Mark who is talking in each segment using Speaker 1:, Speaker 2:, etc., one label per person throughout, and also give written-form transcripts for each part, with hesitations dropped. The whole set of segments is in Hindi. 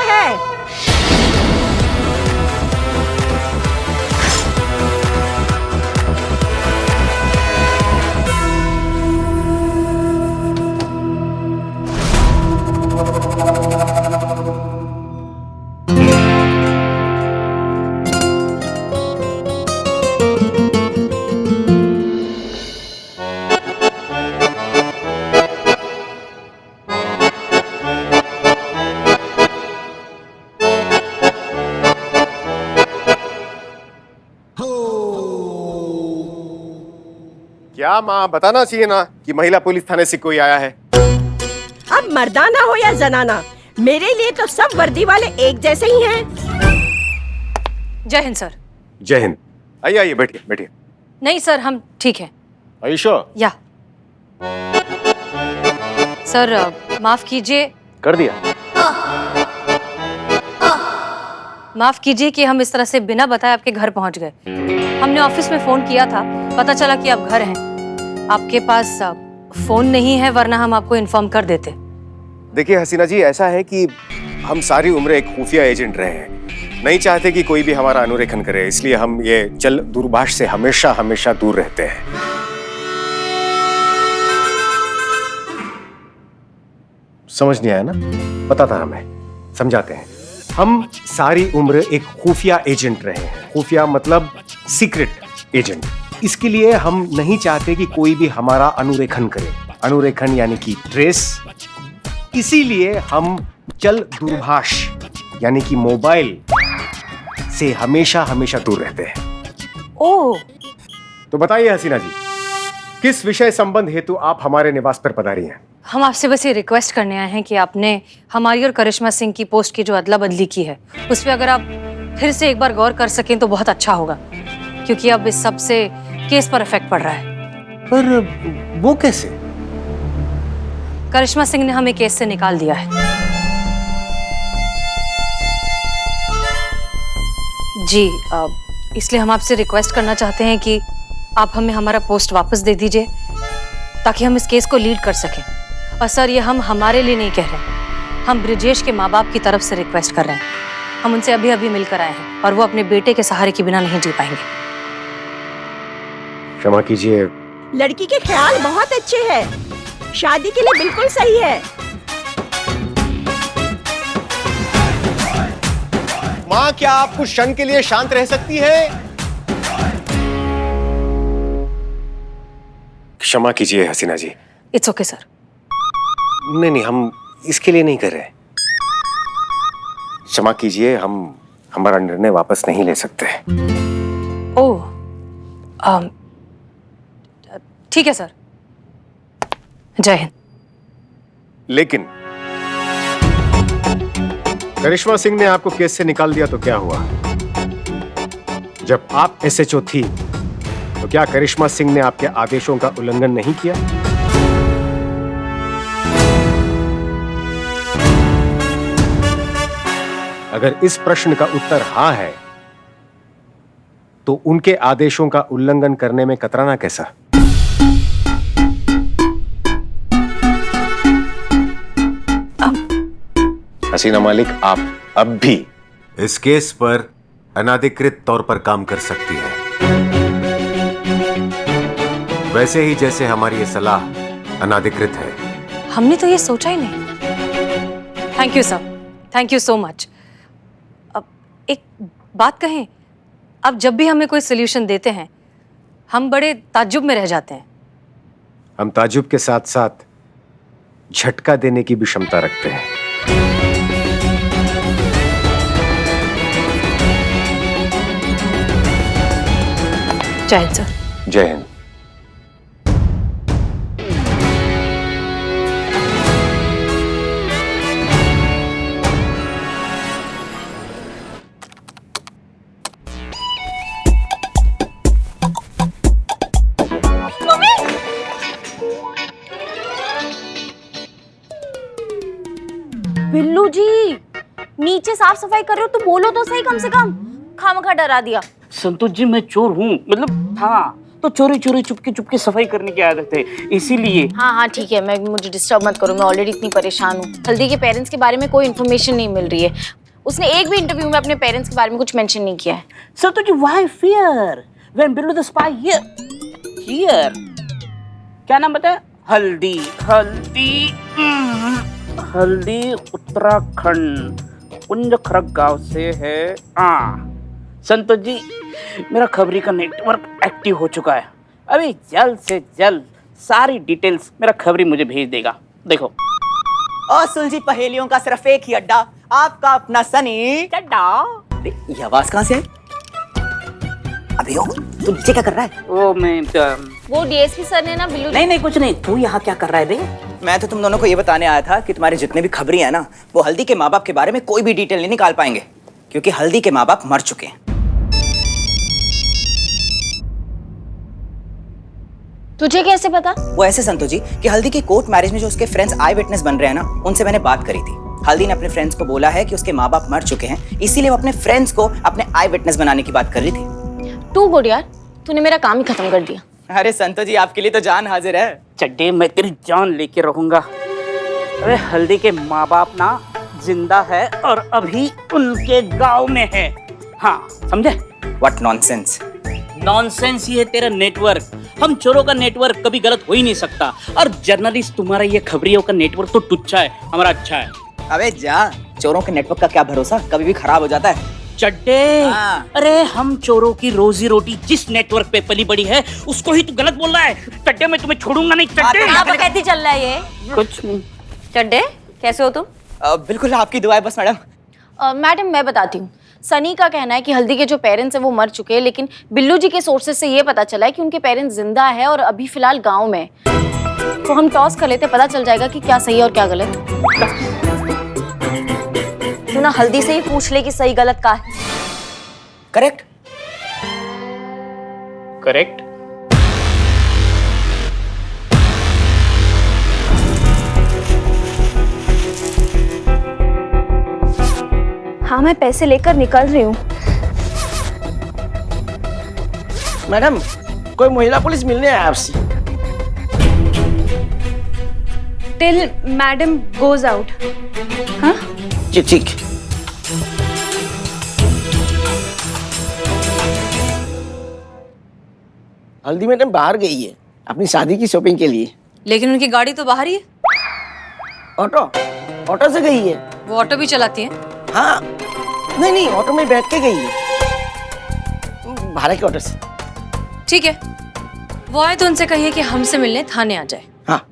Speaker 1: है?
Speaker 2: क्या माँ, बताना चाहिए ना कि महिला पुलिस थाने से कोई आया है।
Speaker 1: अब मर्दाना हो या जनाना, मेरे लिए तो सब वर्दी वाले एक जैसे ही हैं।
Speaker 3: जय हिंद सर।
Speaker 2: जय हिंद। आइए आइए, बैठिए बैठिए।
Speaker 3: नहीं सर, हम ठीक हैं।
Speaker 2: आयुषो
Speaker 3: या सर, माफ कीजिए।
Speaker 2: कर दिया।
Speaker 3: माफ कीजिए कि हम इस तरह से बिना बताए आपके घर पहुंच गए। हमने ऑफिस में फोन किया था, पता चला कि आप घर हैं। आपके पास फोन नहीं है, वरना हम आपको इन्फॉर्म कर देते।
Speaker 2: देखिए हसीना जी, ऐसा है कि हम सारी उम्र एक खुफिया एजेंट रहे हैं, नहीं चाहते कि कोई भी हमारा अनुरेखन करे, इसलिए हम ये जल दूरभाष से हमेशा हमेशा दूर रहते हैं। समझ नहीं आया ना? पता था हमें, समझाते हैं। हम सारी उम्र एक खुफिया एजेंट रहे हैं। खुफिया मतलब सीक्रेट एजेंट। इसके लिए हम नहीं चाहते कि कोई भी हमारा अनुरेखन करे। अनुरेखन यानी कि ट्रेस। इसीलिए हम जल दूरभाष यानी कि मोबाइल से हमेशा हमेशा दूर रहते हैं।
Speaker 3: ओह,
Speaker 2: तो बताइए हसीना जी, किस विषय संबंध हेतु आप हमारे निवास पर पधारी हैं?
Speaker 3: हम आपसे बस ये रिक्वेस्ट करने आए हैं कि आपने हमारी और करिश्मा सिंह की पोस्ट की जो अदला बदली की है, उस पर अगर आप फिर से एक बार गौर कर सकें तो बहुत अच्छा होगा, क्योंकि अब इस सब से केस पर इफेक्ट पड़ रहा है।
Speaker 2: पर वो कैसे?
Speaker 3: करिश्मा सिंह ने हमें केस से निकाल दिया है। जी, इसलिए हम आपसे रिक्वेस्ट करना चाहते हैं कि आप हमें हमारा पोस्ट वापस दे दीजिए, ताकि हम इस केस को लीड कर सकें। और सर, ये हम हमारे लिए नहीं कह रहे, हम ब्रिजेश के माँ बाप की तरफ से रिक्वेस्ट कर रहे हैं। हम उनसे अभी अभी मिलकर आए हैं और वो अपने बेटे के सहारे के बिना नहीं जी पाएंगे।
Speaker 2: क्षमा कीजिए।
Speaker 1: लड़की के ख्याल बहुत अच्छे हैं, शादी के लिए बिल्कुल सही है।
Speaker 2: माँ, क्या आप कुछ क्षण के लिए शांत रह सकती है? क्षमा कीजिए Hasina ji.
Speaker 3: It's okay sir.
Speaker 2: नहीं नहीं, हम इसके लिए नहीं कर रहे। क्षमा कीजिए, हम हमारा निर्णय वापस नहीं ले सकते।
Speaker 3: ओह, ठीक है सर। जय हिंद।
Speaker 2: लेकिन करिश्मा सिंह ने आपको केस से निकाल दिया तो क्या हुआ? जब आप एसएचओ थी तो क्या करिश्मा सिंह ने आपके आदेशों का उल्लंघन नहीं किया? अगर इस प्रश्न का उत्तर हाँ है, तो उनके आदेशों का उल्लंघन करने में कतराना कैसा? हसीना मालिक, आप अब भी इस केस पर अनाधिकृत तौर पर काम कर सकती हैं, वैसे ही जैसे हमारी ये सलाह अनाधिकृत है।
Speaker 3: हमने तो ये सोचा ही नहीं। Thank you sir, thank you so much. अब एक बात कहें, अब जब भी हमें कोई सोल्यूशन देते हैं, हम बड़े ताज्जुब में रह जाते हैं।
Speaker 2: हम ताज्जुब के साथ साथ झटका देने की भी क्षमता रखते हैं।
Speaker 3: जय हिंद सर।
Speaker 2: जय हिंद।
Speaker 4: बिल्लू जी, नीचे साफ सफाई कर रहे हो तो बोलो तो सही, कम से कम। खामखा डरा दिया।
Speaker 5: संतोष जी, मैं चोर हूँ, मतलब हाँ, तो चोरी चोरी चुपके चुपके सफाई करने की आदत है, इसीलिए।
Speaker 4: हाँ ठीक है, मुझे डिस्टर्ब मत करो, मैं ऑलरेडी इतनी परेशान हूँ। हल्दी के पेरेंट्स के बारे में कोई इन्फॉर्मेशन नहीं मिल रही है। उसने एक भी इंटरव्यू में अपने पेरेंट्स के बारे में कुछ मेंशन नहीं किया है।
Speaker 5: Santoshi, why fear when Billu the spy here? क्या नाम बताया? हल्दी। हल्दी उत्तराखंड कुंजखरक गांव से है। संतोष जी, मेरा खबरी का नेटवर्क एक्टिव हो चुका है। अभी जल्द से जल्द सारी डिटेल्स मेरा खबरी मुझे भेज देगा। देखो,
Speaker 6: और सुलझी पहेलियों का सिर्फ एक ही अड्डा, आपका अपना सनी चड्डा। ये आवाज कहाँ से है? अभी हो, तू नीचे क्या कर रहा है?
Speaker 4: वो डीएसपी सर ने ना बिल्लू।
Speaker 6: नहीं कुछ नहीं, तू यहाँ क्या कर रहा है बे? मैं तो तुम दोनों को ये बताने आया था कि तुम्हारे जितने भी खबरी है ना, वो हल्दी के माँ बाप के बारे में कोई भी डिटेल नहीं निकाल पाएंगे, क्योंकि हल्दी के माँ बाप मर चुके हैं।
Speaker 4: तुझे कैसे पता?
Speaker 6: वो ऐसे संतोष जी कि हल्दी की कोर्ट मैरिज में जो उसके फ्रेंड्स आई विटनेस बन रहे हैं ना, उनसे मैंने बात करी थी। हल्दी ने अपने फ्रेंड्स को बोला है कि उसके माँ बाप मर चुके हैं, इसीलिए वो अपने फ्रेंड्स को अपने आई विटनेस बनाने की बात कर रही थी।
Speaker 4: तू गुड यार, तूने मेरा काम ही खत्म कर दिया।
Speaker 6: अरे संतोष जी, आपके लिए तो जान हाजिर है।
Speaker 5: चड्डे, मैं तेरी जान लेके रहूंगा। अरे हल्दी के माँ बाप ना जिंदा है और अभी उनके गांव में है। हाँ, समझे?
Speaker 6: What nonsense.
Speaker 5: नॉनसेंस ही है तेरा नेटवर्क। हम चोरों का नेटवर्क कभी गलत हो ही नहीं सकता। और जर्नलिस्ट तुम्हारा ये खबरियों का नेटवर्क तो टुच्चा है, हमारा अच्छा है।
Speaker 6: अबे जा, चोरों के नेटवर्क का क्या भरोसा, कभी भी खराब हो जाता है।
Speaker 5: चड्डे, अरे हम चोरों की रोजी रोटी जिस नेटवर्क पे पली बड़ी है, उसको ही तू गलत बोल रहा है। चड्डे, मैं तुम्हें छोड़ूंगा नहीं। चड्डे,
Speaker 4: क्या बकैती चल रहा है ये?
Speaker 5: कुछ नहीं।
Speaker 4: चड्डे, कैसे हो तुम?
Speaker 6: बिल्कुल आपकी दुआ है बस मैडम।
Speaker 4: मैडम, मैं बताती हूँ। सनी का कहना है कि हल्दी के जो पेरेंट्स हैं वो मर चुके हैं, लेकिन बिल्लू जी के सोर्सेज से ये पता चला है कि उनके पेरेंट्स जिंदा है और अभी फिलहाल गांव में। तो हम टॉस कर लेते, पता चल जाएगा कि क्या सही है और क्या गलत।
Speaker 7: तू ना हल्दी से ही पूछ ले कि सही गलत का है।
Speaker 6: करेक्ट।
Speaker 5: करेक्ट।
Speaker 7: हाँ, मैं पैसे लेकर निकल रही हूँ।
Speaker 8: मैडम, कोई महिला पुलिस मिलने आया आपसे।
Speaker 7: Till madam goes out. हाँ
Speaker 8: जी ठीक। हल्दी मैडम बाहर गई है अपनी शादी की शॉपिंग के लिए।
Speaker 3: लेकिन उनकी गाड़ी तो बाहर ही है।
Speaker 8: ऑटो से गई है।
Speaker 3: वो ऑटो भी चलाती है?
Speaker 8: हाँ, नहीं ऑटो में बैठ के गई है, भाड़े के ऑटो से।
Speaker 3: ठीक है, वो आए तो उनसे कहिए कि हमसे मिलने थाने आ जाए।
Speaker 8: हाँ।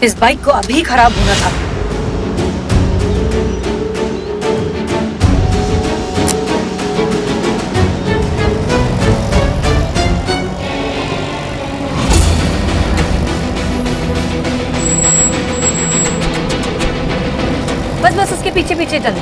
Speaker 3: इस बाइक को अभी खराब होना था। बस उसके पीछे पीछे चल।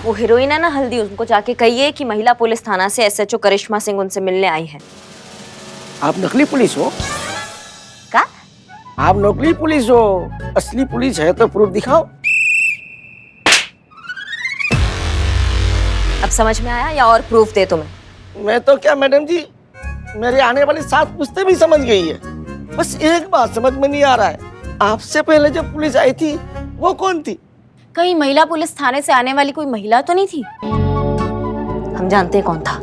Speaker 7: वो हीरोइन है ना हल्दी, उनको जाके कहिए कि महिला पुलिस थाना से एसएचओ करिश्मा सिंह उनसे मिलने आई है।
Speaker 8: आप नकली पुलिस हो?
Speaker 7: का?
Speaker 8: आप नकली पुलिस हो, असली पुलिस है तो प्रूफ दिखाओ।
Speaker 7: अब समझ में आया या और प्रूफ दे तुम्हें?
Speaker 8: मैं तो क्या मैडम जी, मेरे आने वाली 7 पुश्तें भी समझ गई है। बस एक बात समझ में नहीं आ रहा है, आपसे पहले जब पुलिस आई थी वो कौन थी?
Speaker 4: कहीं महिला पुलिस थाने से आने वाली कोई महिला तो नहीं थी?
Speaker 7: हम जानते हैं कौन था।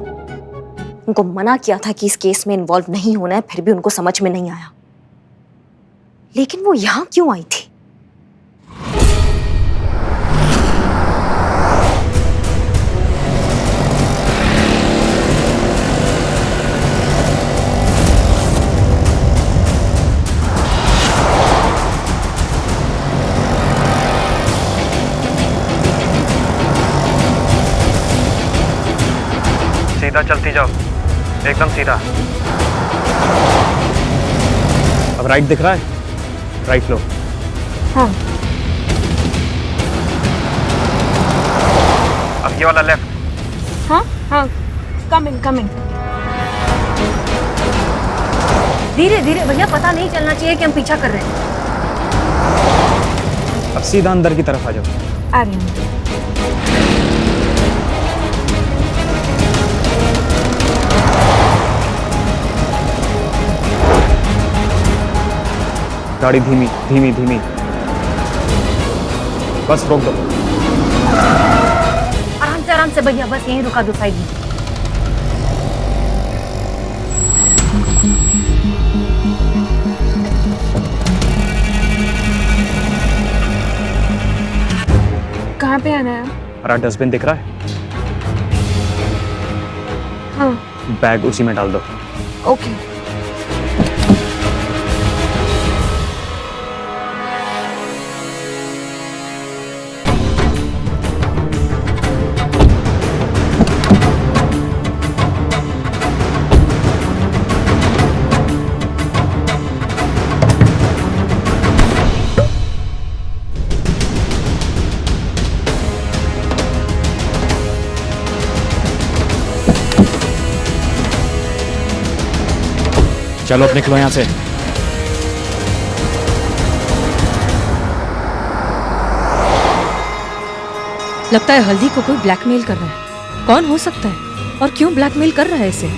Speaker 7: उनको मना किया था कि इस केस में इन्वॉल्व नहीं होना है, फिर भी उनको समझ में नहीं आया। लेकिन वो यहाँ क्यों आई थी?
Speaker 9: सीधा चलती जाओ, एकदम सीधा। अब राइट दिख रहा है? राइट लो।
Speaker 3: हाँ।
Speaker 9: अब ये वाला लेफ्ट।
Speaker 3: हाँ हाँ, कमिंग कमिंग। धीरे धीरे भैया, पता नहीं चलना चाहिए कि हम पीछा कर रहे हैं।
Speaker 9: अब सीधा अंदर की तरफ आ जाओ।
Speaker 3: आ रही हूँ।
Speaker 9: गाड़ी धीमी धीमी धीमी, बस रोक दो।
Speaker 3: आराम से भैया, बस यहीं रुका दो साइड में। कहाँ पे आना है?
Speaker 9: हरा डस्टबिन दिख रहा है?
Speaker 3: हाँ।
Speaker 9: बैग उसी में डाल दो।
Speaker 3: ओके।
Speaker 9: चलो अब निकलो यहाँ से।
Speaker 3: लगता है हल्दी को कोई ब्लैकमेल कर रहा है। कौन हो सकता है और क्यों ब्लैकमेल कर रहा है इसे?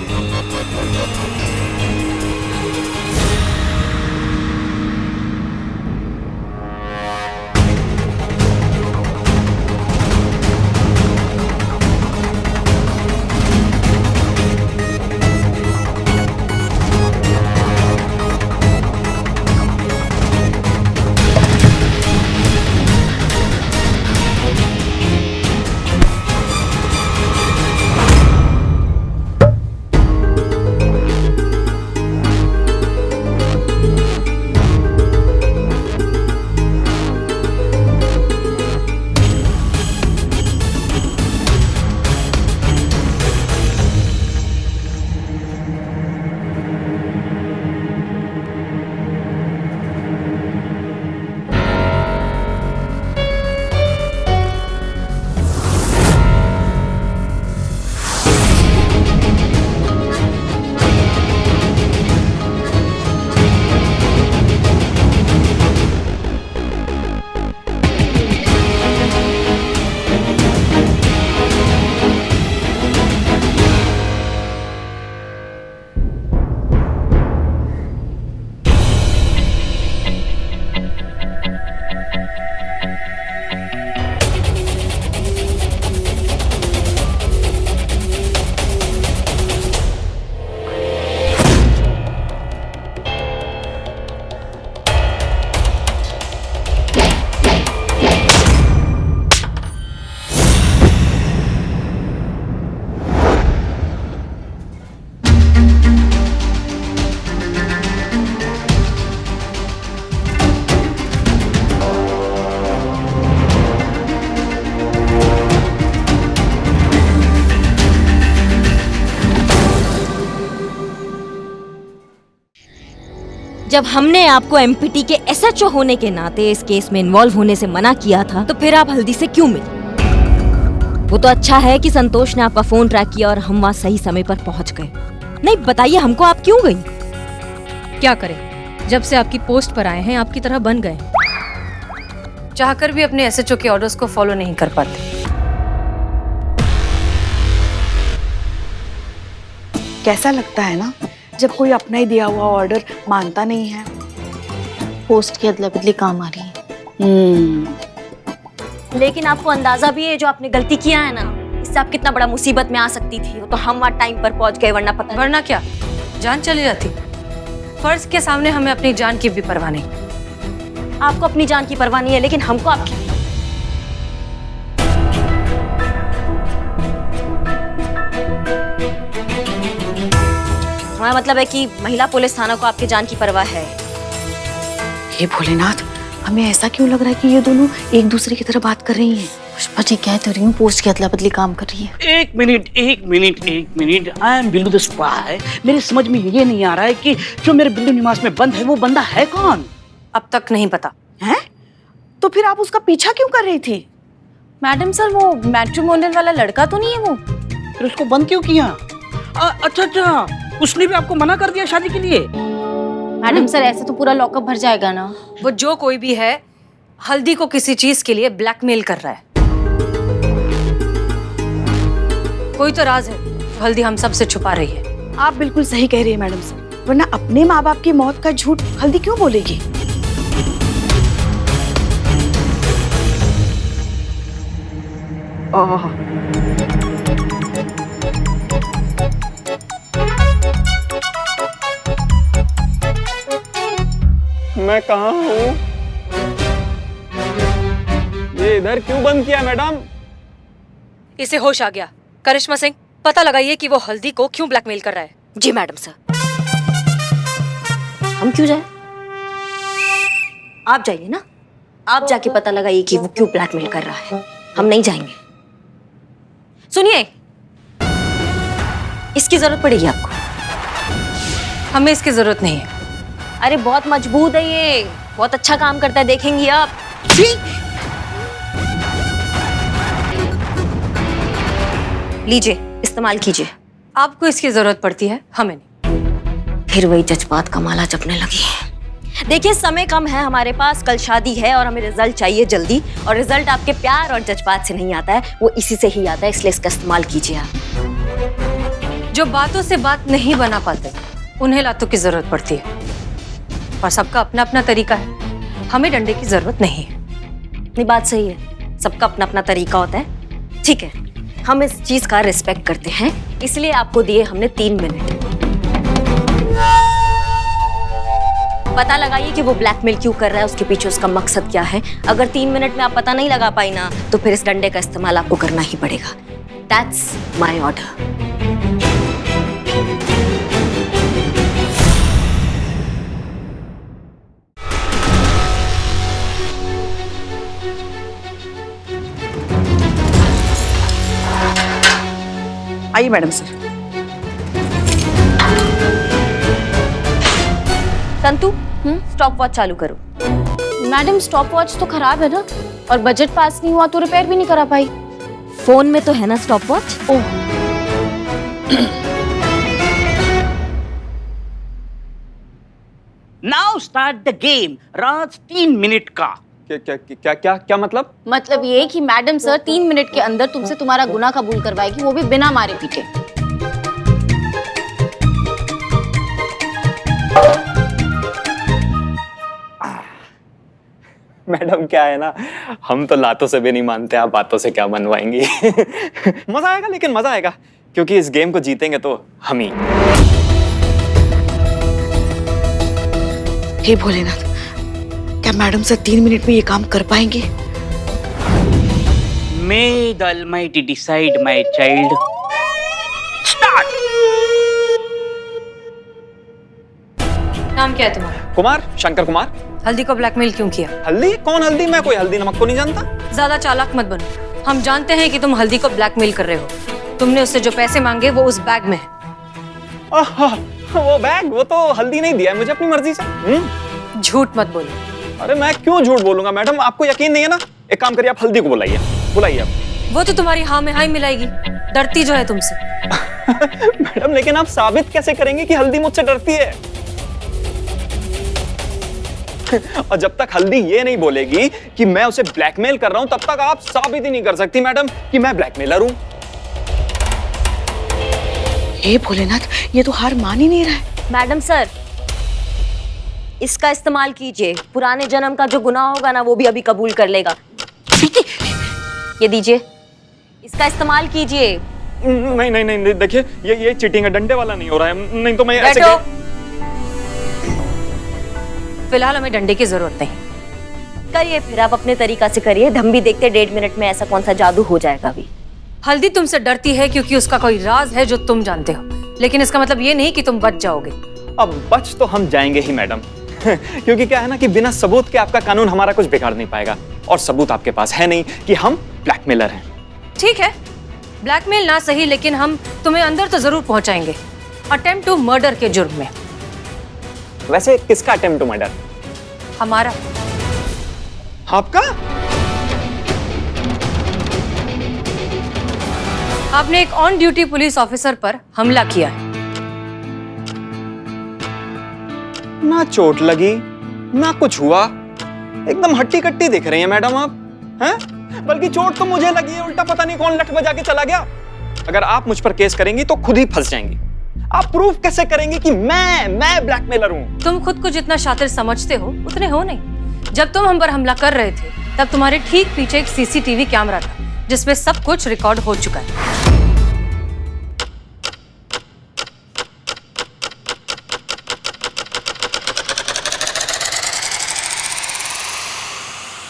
Speaker 7: जब हमने आपको एमपीटी के एसएचओ होने के नाते इस केस में इन्वॉल्व होने से मना किया था, तो फिर आप हल्दी से क्यों मिले? वो तो अच्छा है कि संतोष ने आपका फोन ट्रैक किया और हम वहाँ सही समय पर पहुंच गए। नहीं, बताइए हमको, आप क्यों गई?
Speaker 3: क्या करें, जब से आपकी पोस्ट पर आए हैं आपकी तरह बन गए। चाहकर भी अपने एसएचओ के ऑर्डर्स को फॉलो नहीं कर पाते।
Speaker 10: कैसा लगता है ना जब कोई अपना ही दिया हुआ ऑर्डर मानता नहीं है।
Speaker 4: पोस्ट की अदला बदली काम आ रही है।
Speaker 7: लेकिन आपको अंदाजा भी है जो आपने गलती किया है ना, इससे से आप कितना बड़ा मुसीबत में आ सकती थी, वो तो हम वहाँ टाइम पर पहुंच गए, वरना पता
Speaker 3: वरना क्या जान चली जाती। फर्ज के सामने हमें अपनी जान की भी परवाह नहीं।
Speaker 7: आपको अपनी जान की परवाह नहीं है, लेकिन हमको आपकी। हमारा मतलब है कि महिला पुलिस थाना को आपकी जान की परवाह है।
Speaker 10: हे भोलेनाथ, हमें ऐसा क्यों लग रहा है कि ये दोनों एक दूसरे की तरह बात कर रही हैं?
Speaker 4: पुष्पा जी कह तो रही हूँ, पोस्ट की अदला बदली काम कर रही है।
Speaker 5: एक minute, I am Billu the spy. मेरे समझ में ये नहीं आ रहा है कि जो मेरे बिल्लू निवास में बंद है वो बंदा है कौन?
Speaker 3: अब तक नहीं पता।
Speaker 10: हैं? तो फिर आप उसका पीछा क्यों कर रही थी?
Speaker 4: मैडम सर, वो मैट्रिमोनियल वाला लड़का तो नहीं है वो?
Speaker 5: फिर उसको बंद क्यों किया? अच्छा, उसने भी आपको मना कर दिया शादी के लिए?
Speaker 4: मैडम सर, ऐसे तो पूरा लॉकअप भर जाएगा ना।
Speaker 3: वो जो कोई भी है, हल्दी को किसी चीज के लिए ब्लैकमेल कर रहा है। कोई तो राज है जो हल्दी हम सब से छुपा रही है।
Speaker 10: आप बिल्कुल सही कह रही है मैडम सर, वरना अपने माँ बाप की मौत का झूठ हल्दी क्यों बोलेगी?
Speaker 9: मैं कहाँ हूँ? ये इधर क्यों बंद किया मैडम?
Speaker 3: इसे होश आ गया। करिश्मा सिंह, पता लगाइए कि वो हल्दी को क्यों ब्लैकमेल कर रहा है।
Speaker 7: जी मैडम सर। हम क्यों जाए? आप जाइए ना, आप जाके पता लगाइए कि वो क्यों ब्लैकमेल कर रहा है। हम नहीं जाएंगे। सुनिए, इसकी जरूरत पड़ेगी आपको।
Speaker 3: हमें इसकी जरूरत नहीं है।
Speaker 7: अरे बहुत मजबूत है ये, बहुत अच्छा काम करता है, देखेंगी आप। लीजिए, इस्तेमाल कीजिए।
Speaker 3: आपको इसकी जरूरत पड़ती है, हमें नहीं।
Speaker 7: फिर वही जज्बात का माला जपने लगी। देखिए, समय कम है हमारे पास, कल शादी है और हमें रिजल्ट चाहिए जल्दी, और रिजल्ट आपके प्यार और जज्बात से नहीं आता है, वो इसी से ही आता है, इसलिए इसका इस्तेमाल कीजिए आप।
Speaker 3: जो बातों से बात नहीं बना पाते, उन्हें लातों की जरूरत पड़ती है, और सबका अपना अपना तरीका है। हमें डंडे की जरूरत नहीं है।
Speaker 7: अपनी बात सही है, सबका अपना अपना तरीका होता है। ठीक है, हम इस चीज का रिस्पेक्ट करते हैं, इसलिए आपको दिए हमने 3 मिनट। पता लगाइए कि वो ब्लैकमेल क्यों कर रहा है, उसके पीछे उसका मकसद क्या है। अगर 3 मिनट में आप पता नहीं लगा पाई ना, तो फिर इस डंडे का इस्तेमाल आपको करना ही पड़ेगा। That's my order.
Speaker 10: आइए madam sir.
Speaker 7: Santu, stop watch चालू करो।
Speaker 4: मैडम, स्टॉप वॉच तो खराब है ना, और बजट पास नहीं हुआ तो रिपेयर भी नहीं करा पाई।
Speaker 7: फोन में तो है ना stop watch.
Speaker 4: Oh,
Speaker 5: now start the game. Raj 3 minute का।
Speaker 9: क्या
Speaker 4: मतलब ये कि मैडम सर 3 मिनट के अंदर तुमसे तुम्हारा गुनाह कबूल करवाएगी, वो भी बिना मारे पीटे।
Speaker 11: मैडम क्या है ना, हम तो लातों से भी नहीं मानते, आप बातों से क्या मनवाएंगी। मजा आएगा, लेकिन मजा आएगा क्योंकि इस गेम को जीतेंगे तो हम ही।
Speaker 10: हे भोलेनाथ, क्या मैडम सर 3 मिनट में ये काम कर पाएंगे?
Speaker 5: May the Almighty decide, my child. Start.
Speaker 3: नाम क्या है तुम्हारा?
Speaker 11: कुमार, शंकर कुमार।
Speaker 3: हल्दी को ब्लैकमेल क्यों किया?
Speaker 11: हल्दी? कौन हल्दी? मैं कोई हल्दी नमक को नहीं जानता।
Speaker 3: ज्यादा चालाक मत बनो। हम जानते हैं कि तुम हल्दी को ब्लैकमेल कर रहे हो। तुमने उससे जो पैसे मांगे वो उस बैग में है।
Speaker 11: वो बैग, वो तो हल्दी नहीं दिया है मुझे अपनी मर्जी से।
Speaker 3: झूठ मत बोलो।
Speaker 11: अरे मैं क्यों झूठ बोलूंगा मैडम, आपको यकीन नहीं है ना? एक काम करिए, आप हल्दी को बुलाइए आप।
Speaker 3: वो तो तुम्हारी हाँ में हाई मिलाएगी, डरती जो है तुमसे।
Speaker 11: मैडम, लेकिन आप साबित कैसे करेंगे कि हल्दी मुझसे डरती है? और जब तक हल्दी ये नहीं बोलेगी कि मैं उसे ब्लैकमेल कर रहा हूं, तब तक आप साबित ही नहीं कर सकती मैडम कि मैं ब्लैकमेलर हूं।
Speaker 10: हे भोलेनाथ, ये तो हार मान ही नहीं रहा है।
Speaker 7: मैडम सर, इसका इस्तेमाल कीजिए। पुराने जन्म का जो गुनाह होगा ना, वो भी अभी कबूल कर लेगा। ये दीजिए, इसका इस्तेमाल कीजिए।
Speaker 11: नहीं नहीं नहीं, देखिए ये चीटिंग है, डंडे वाला नहीं हो रहा है, नहीं तो मैं ऐसे
Speaker 3: बैठो। फिलहाल हमें डंडे की जरूरत नहीं।
Speaker 7: करिए फिर, आप अपने तरीका से करिए। हम भी देखते 1.5 मिनट में ऐसा कौन सा जादू हो जाएगा अभी।
Speaker 3: हल्दी तुमसे डरती है क्योंकि उसका कोई राज है जो तुम जानते हो, लेकिन इसका मतलब ये नहीं कि तुम बच जाओगे।
Speaker 11: अब बच तो हम जाएंगे ही मैडम क्योंकि क्या है ना कि बिना सबूत के आपका कानून हमारा कुछ बिगाड़ नहीं पाएगा, और सबूत आपके पास है नहीं कि हम ब्लैकमेलर हैं।
Speaker 3: ठीक है, ब्लैकमेल ना सही, लेकिन हम तुम्हें अंदर तो जरूर पहुंचाएंगे, अटेम्प्ट टू मर्डर के जुर्म में।
Speaker 11: वैसे किसका अटेम्प्ट टू मर्डर?
Speaker 3: हमारा।
Speaker 11: आपका?
Speaker 3: आपने एक ऑन ड्यूटी पुलिस ऑफिसर पर हमला किया है।
Speaker 11: ना चोट लगी ना कुछ हुआ, एकदम हट्टी कट्टी दिख रही हैं मैडम आप, हैं? बल्कि चोट तो मुझे लगी है, उल्टा पता नहीं कौन लठ बजा के चला गया। अगर आप मुझ पर केस करेंगी तो खुद ही फंस जाएंगी। आप प्रूफ कैसे करेंगी कि मैं ब्लैकमेलर हूं?
Speaker 3: तुम खुद को जितना शातिर समझते हो उतने हो नहीं। जब तुम हम पर हमला कर रहे थे तब तुम्हारे ठीक पीछे एक सीसीटीवी कैमरा था जिसमें सब कुछ रिकॉर्ड हो चुका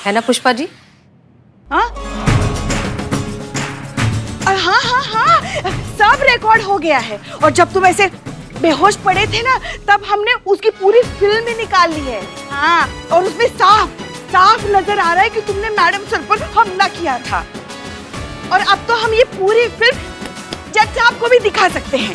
Speaker 3: है ना पुष्पा जी?
Speaker 10: हाँ हाँ हाँ हाँ, सब रिकॉर्ड हो गया है। और जब तुम ऐसे बेहोश पड़े थे ना, तब हमने उसकी पूरी फिल्म ही निकाल ली है। हाँ, और उसमें साफ साफ नजर आ रहा है कि तुमने मैडम सर पर हमला किया था। और अब तो हम ये पूरी फिल्म जज साहब को भी दिखा सकते हैं।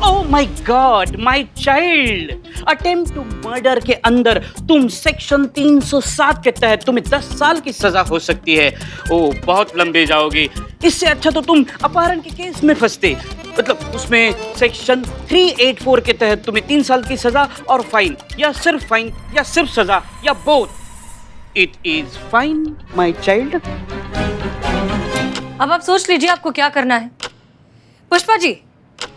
Speaker 5: Oh my God, my child, attempt to murder के अंदर तुम सेक्शन 307 के तहत तुम्हें 10 साल की सजा हो सकती है। ओह, बहुत लंबे जाओगे। इससे अच्छा तो तुम अपहरण के केस में फंसते, मतलब उसमें सेक्शन 384 के तहत तुम्हें 3 साल की सजा और फाइन, या सिर्फ सजा, या both. It is fine my child.
Speaker 3: अब आप सोच लीजिए आपको क्या करना है। पुष्पा जी,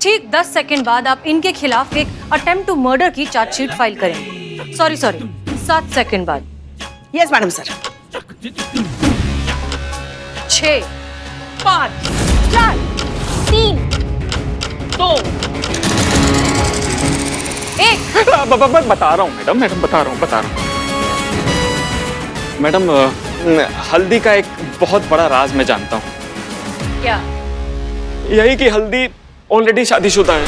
Speaker 3: ठीक 10 सेकंड बाद आप इनके खिलाफ एक अटेम्प्ट टू मर्डर की चार्जशीट फाइल करेंगे। सॉरी 7 सेकंड बाद।
Speaker 10: Yes madam sir.
Speaker 3: 6
Speaker 10: 5 4 3
Speaker 5: 2
Speaker 3: 1।
Speaker 11: बता रहा हूँ मैडम, बता रहा हूँ मैडम। हल्दी का एक बहुत बड़ा राज मैं जानता हूँ।
Speaker 3: क्या?
Speaker 11: यही कि हल्दी ऑलरेडी शादीशुदा है।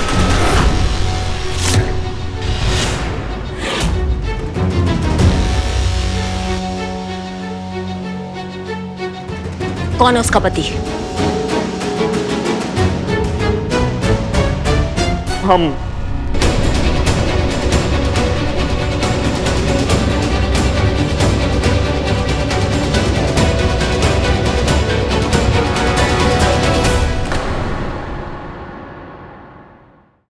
Speaker 7: कौन है उसका पति?
Speaker 11: हम